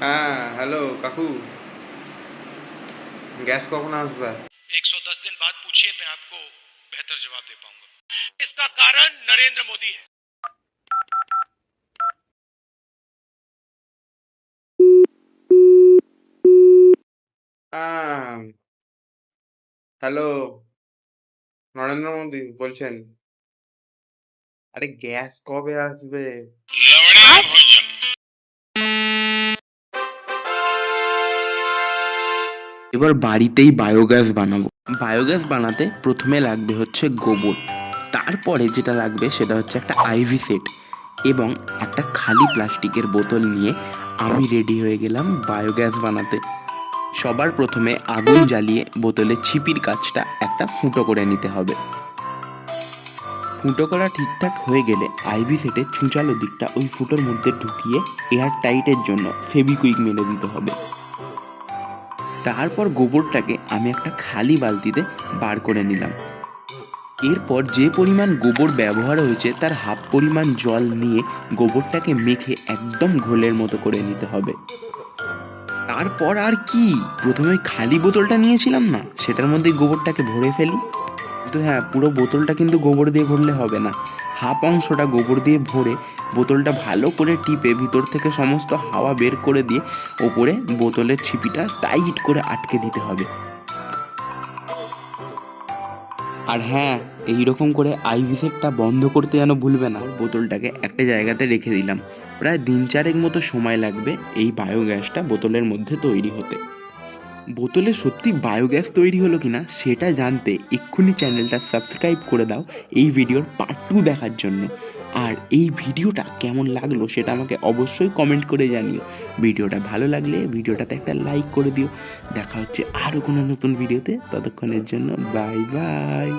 হ্যাঁ হ্যালো কাকু, গ্যাস কখন আসবে? 110 दिन बाद पूछिए, मैं आपको बेहतर जवाब दे पाऊंगा। इसका कारण नरेंद्र मोदी है। হ্যালো, নরেন্দ্র মোদী বলছেন? আরে গ্যাস কবে আসবে? लवणे भोजन। এবার বাড়িতেই বায়োগ্যাস বানাবো। বায়োগ্যাস বানাতে প্রথমে লাগবে হচ্ছে গোবর, তারপরে যেটা লাগবে সেটা হচ্ছে একটা আইভি সেট এবং একটা খালি প্লাস্টিকের বোতল নিয়ে আমি রেডি হয়ে গেলাম বায়োগ্যাস বানাতে। সবার প্রথমে আগুন জ্বালিয়ে বোতলে ছিপির কাজটা একটা ফুটো করে নিতে হবে। ফুটো করা ঠিকঠাক হয়ে গেলে আইভি সেটে ছুঁচালো দিকটা ওই ফুটোর মধ্যে ঢুকিয়ে এয়ার টাইটের জন্য ফেবিকুইক মেরে দিতে হবে। তারপর গোবরটাকে আমি একটা খালি বালতিতে বার করে নিলাম। এরপর যে পরিমাণ গোবর ব্যবহার হয়েছে তার হাফ পরিমাণ জল নিয়ে গোবরটাকে মেখে একদম ঘোলের মতো করে নিতে হবে। তারপর আর কি, প্রথমে ওই খালি বোতলটা নিয়েছিলাম না, সেটার মধ্যে গোবরটাকে ভরে ফেলি। কিন্তু হ্যাঁ, পুরো বোতলটা কিন্তু গোবর দিয়ে ভরলে হবে না, হাফ অংশটা গোবর দিয়ে ভরে বোতলটা ভালো করে টিপে ভিতর থেকে সমস্ত হাওয়া বের করে দিয়ে ওপরে বোতলের ছিপিটা টাইট করে আটকে দিতে হবে। আর হ্যাঁ, এইরকম করে আইভি সেটটা বন্ধ করতে যেন ভুলবে না। বোতলটাকে একটা জায়গাতে রেখে দিলাম। প্রায় দিন চারেক মতো সময় লাগবে এই বায়োগ্যাসটা বোতলের মধ্যে তৈরি হতে। বোতলে সত্যি বায়োগ্যাস তৈরি হলো কিনা সেটা জানতে এক্ষুনি চ্যানেলটা সাবস্ক্রাইব করে দাও এই ভিডিওর পার্ট 2 দেখার জন্য। আর এই ভিডিওটা কেমন লাগলো সেটা আমাকে অবশ্যই কমেন্ট করে জানিও। ভিডিওটা ভালো লাগলে ভিডিওটাতে একটা লাইক করে দিও। দেখা হচ্ছে আরও কোনো নতুন ভিডিওতে, ততক্ষণের জন্য বাই বাই।